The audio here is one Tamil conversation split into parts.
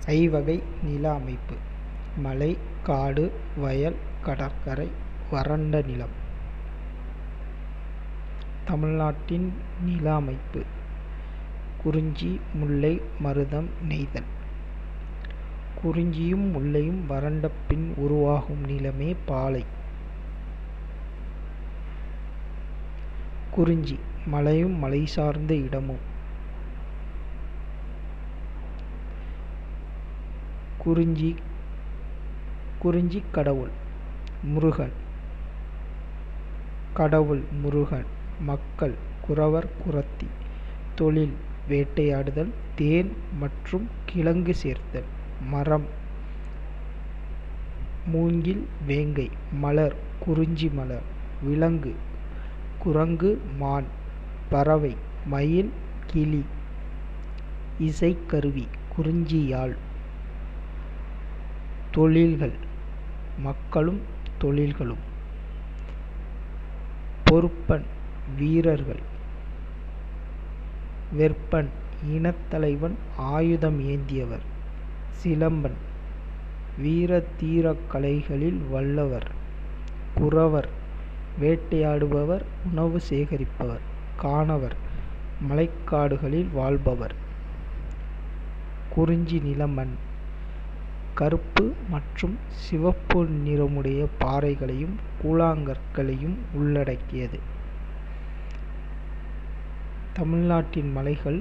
ஐவகை நில அமைப்பு: மலை, காடு, வயல், கடற்கரை, வறண்ட நிலம். தமிழ்நாட்டின் நில அமைப்பு: குறிஞ்சி, முல்லை, மருதம், நெய்தல். குறிஞ்சியும் முல்லையும் வறண்ட பின் உருவாகும் நிலமே பாலை. குறிஞ்சி மலையும் மலை சார்ந்த இடமும். குறிஞ்சி கடவுள் முருகன். கடவுள் முருகன். மக்கள் குறவர் குறத்தி. தொழில் வேட்டையாடுதல், தேன் மற்றும் கிழங்கு சேர்த்தல். மரம் மூங்கில், வேங்கை. மலர் குறிஞ்சி மலர். விலங்கு குரங்கு, மான். பறவை மயில், கிளி. இசைக்கருவி குறிஞ்சி யாழ். தொழில்கள் மக்களும் தொழில்களும். பொறுப்பன் வீரர்கள். வெற்பன் இனத்தலைவன், ஆயுதம் ஏந்தியவர். சிலம்பன் வீர தீர கலைகளில் வல்லவர். குறவர் வேட்டையாடுபவர், உணவு சேகரிப்பவர். கானவர் மலைக்காடுகளில் வாழ்பவர். குறிஞ்சி நில மண் கருப்பு மற்றும் சிவப்பு நிறமுடைய பாறைகளையும் கூழாங்கற்களையும் உள்ளடக்கியது. தமிழ்நாட்டின் மலைகள்: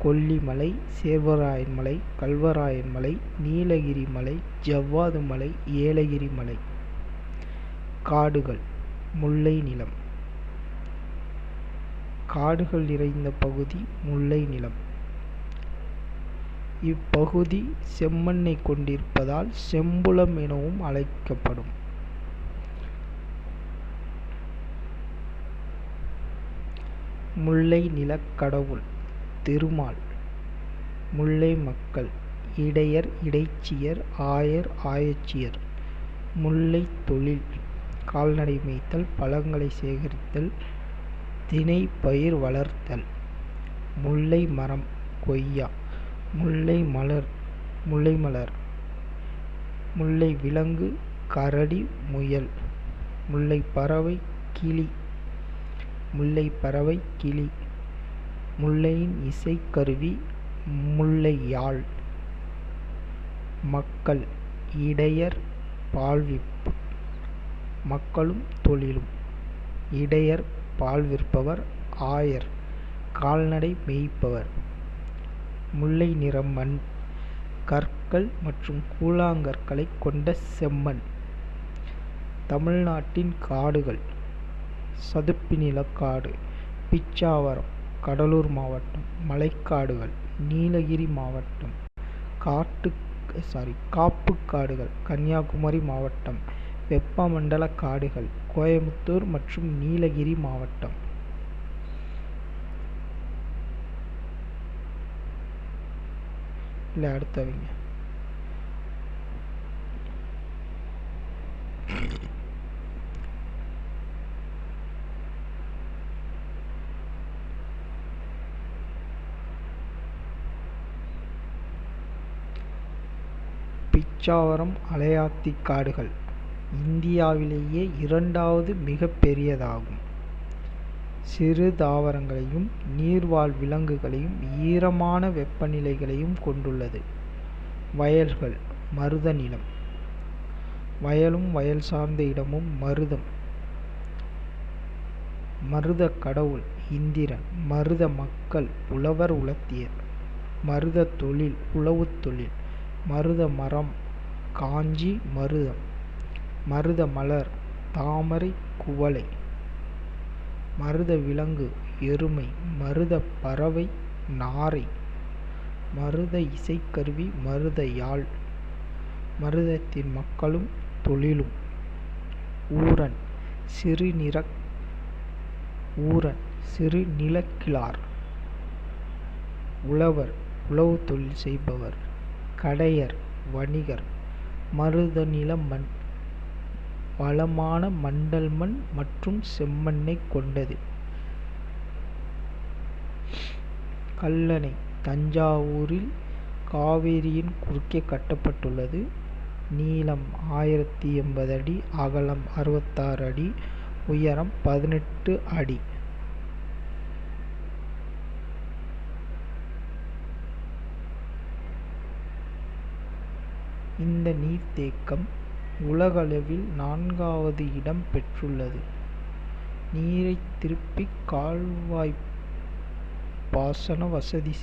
கொல்லிமலை, சேர்வராயன் மலை, கல்வராயன் மலை, நீலகிரி மலை, ஜவ்வாது மலை, ஏலகிரி மலை. காடுகள்: முல்லை நிலம். காடுகள் நிறைந்த பகுதி முல்லை நிலம். இப்பகுதி செம்மண்ணை கொண்டிருப்பதால் செம்புலம் எனவும் அழைக்கப்படும். முல்லை நிலக்கடவுள் திருமால். முல்லை மக்கள்: இடையர், இடைச்சியர், ஆயர், ஆயச்சியர். முல்லை தொழில்: கால்நடை மேய்த்தல், பழங்களை சேகரித்தல், திணை பயிர் வளர்த்தல். முல்லை மரம் கொய்யா. முல்லை மலர். முல்லை விலங்கு கரடி, முயல். முல்லை பறவை கிளி. முல்லையின் இசைக்கருவி முல்லை யாழ். மக்கள்: இடையர், பால்விற்பு. மக்களும் தொழிலும்: இடையர் பால் விற்பவர், ஆயர் கால்நடை மேய்ப்பவர். முல்லை நிற மண் கற்கள் மற்றும் கூழாங்கற்களை கொண்ட செம்மண். தமிழ்நாட்டின் காடுகள்: சதுப்பு நிலக்காடு பிச்சாவரம், கடலூர் மாவட்டம். மலைக்காடுகள்: நீலகிரி மாவட்டம். காப்புக்காடுகள்: கன்னியாகுமரி மாவட்டம். வெப்பமண்டல காடுகள்: கோயமுத்தூர் மற்றும் நீலகிரி மாவட்டம். அடுத்தவங்க பிச்சாவரம் அலையாத்தி காடுகள் இந்தியாவிலேயே இரண்டாவது மிக பெரியதாகும். சிறு தாவரங்களையும் நீர்வாழ் விலங்குகளையும் ஈரமான வெப்பநிலைகளையும் கொண்டுள்ளது. வயல்கள்: மருத நிலம். வயலும் வயல் சார்ந்த இடமும் மருதம். மருத கடவுள் இந்திரன். மருத மக்கள் உழவர் உலத்தியர். மருத தொழில் உழவு தொழில். மருத மரம் காஞ்சி மருதம். மருத மலர் தாமரை, குவளை. மருத விலங்கு எருமை. மருத பறவை நாரை. மருத இசைக்கருவி மருத யாழ். மருதத்தின் மக்களும் தொழிலும்: ஊரன் சிறு நிலக்கிழார். உழவர் உழவு தொழில் செய்பவர். கடையர் வணிகர். மருத நில மண் வளமான மண்டல் மண் மற்றும் செம்மண்ணை கொண்டது. கல்லணை: தஞ்சாவூரில் காவேரியின் குறுக்கே கட்டப்பட்டுள்ளது. நீளம் 1080 அடி, அகலம் 66 அடி, உயரம் 18 அடி. இந்த நீர்த்தேக்கம் உலகளவில் 4வது இடம் பெற்றுள்ளது. நீரை திருப்பி கால்வாய் பாசன வசதி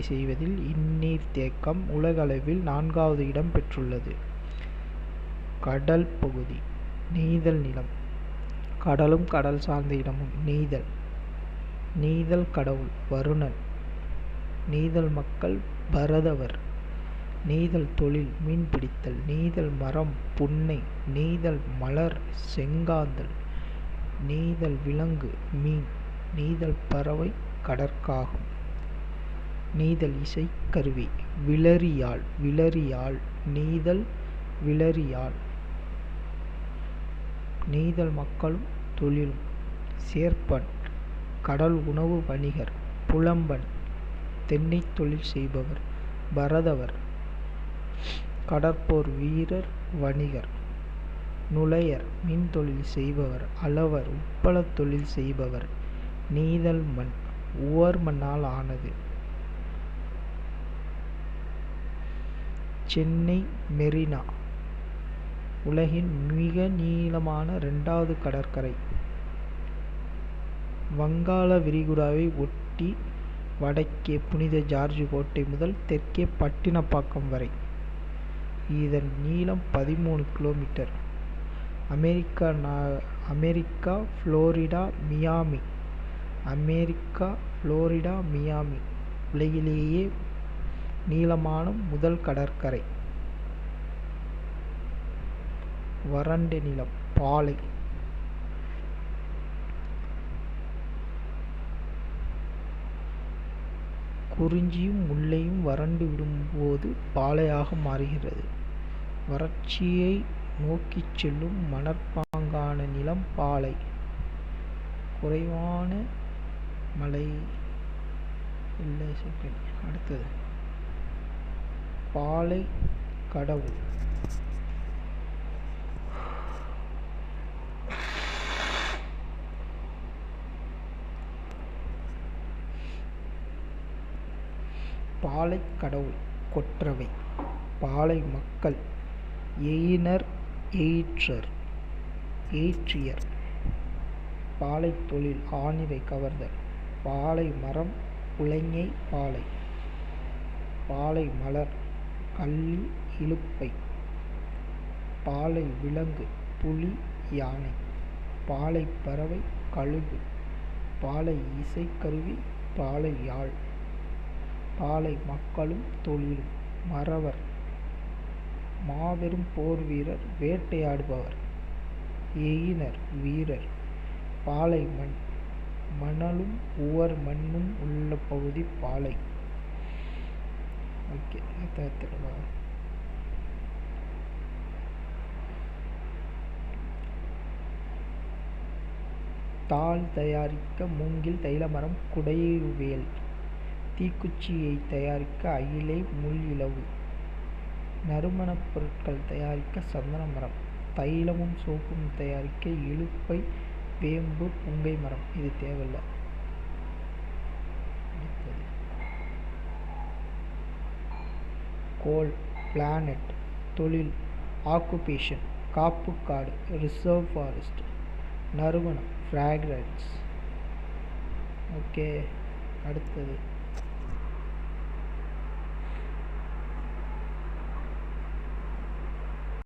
செய்வதில் இந்நீர்த்தேக்கம் உலகளவில் 4வது இடம் பெற்றுள்ளது. கடல் பகுதி. நெய்தல் நிலம். கடலும் கடல் சார்ந்த இடமும். நெய்தல் கடவுள் வருணன். நெய்தல் மக்கள் பரதவர். நெய்தல் தொழில் மீன்பிடித்தல். நெய்தல் மரம் புன்னை. நெய்தல் மலர் செங்காந்தள். நெய்தல் விலங்கு மீன். நெய்தல் பறவை கடற்காகம். நெய்தல் இசைக்கருவி விளரியாழ். நெய்தல் விளரியாழ். நெய்தல் மக்களும் தொழிலும். சேர்ப்பன் கடல் உணவு வணிகர். புலம்பன் தென்னை தொழில் செய்பவர். பரதவர் கடற்போர் வீரர் வணிகர். நுளையர் மீன் தொழில் செய்பவர். அளவர் உப்பளத் தொழில் செய்பவர். நெய்தல் மண் உவர் மண்ணால் ஆனது. சென்னை மெரினா உலகின் மிக நீளமான 2வது கடற்கரை. வங்காள விரிகுடாவை ஒட்டி வடக்கே புனித ஜார்ஜ் கோட்டை முதல் தெற்கே பட்டினப்பாக்கம் வரை. இதன் நீளம் 13 கிலோமீட்டர். அமெரிக்கா புளோரிடா மியாமி உலகிலேயே நீளமான முதல் கடற்கரை. வறண்ட நிலம். பாலை. குறிஞ்சியும் முல்லையும் வறண்டு விடும்போது பாலையாக மாறுகிறது. வறட்சியை நோக்கிச் செல்லும் மணற்பாங்கான நிலம் பாலை. குறைவான மழை. அடுத்தது பாலை கடவுள். பாலை கடவுள் கொற்றவை. பாலை மக்கள் எயினர் எயிற்றியர். பாலை தொழில் ஆணிரை கவர்தல். பாலை மரம் உளைஞை பாலை. பாலை மலர் கள்ளி இலுப்பை. பாலை விலங்கு புலி யானை. பாலை பறவை கழுகு. பாலை இசைக்கருவி பாலை யாழ். பாலை மக்களும் தொழிலும். மறவர் மாபெரும் போர் வீரர் வேட்டையாடுபவர். எயினர் வீரர். பாலை மண் மணலும் உவர் மண்ணும் உள்ள பகுதி பாலை. தாள் தயாரிக்க மூங்கில் தைலமரம் குடைவேல். தீக்குச்சியை தயாரிக்க அயிலை முள் இலவு. நறுமணப் பொருட்கள் தயாரிக்க சந்தன மரம். தைலமும் சோப்பும் தயாரிக்க இலுப்பை வேம்பு புங்கை மரம். இது தேவையில்லை. கோல் பிளானட் தொழில் ஆக்குபேஷன் காப்பு காடு ரிசர்வ் ஃபாரஸ்ட். நறுமணம் ஃப்ராக்ரன்ஸ். ஓகே, அடுத்தது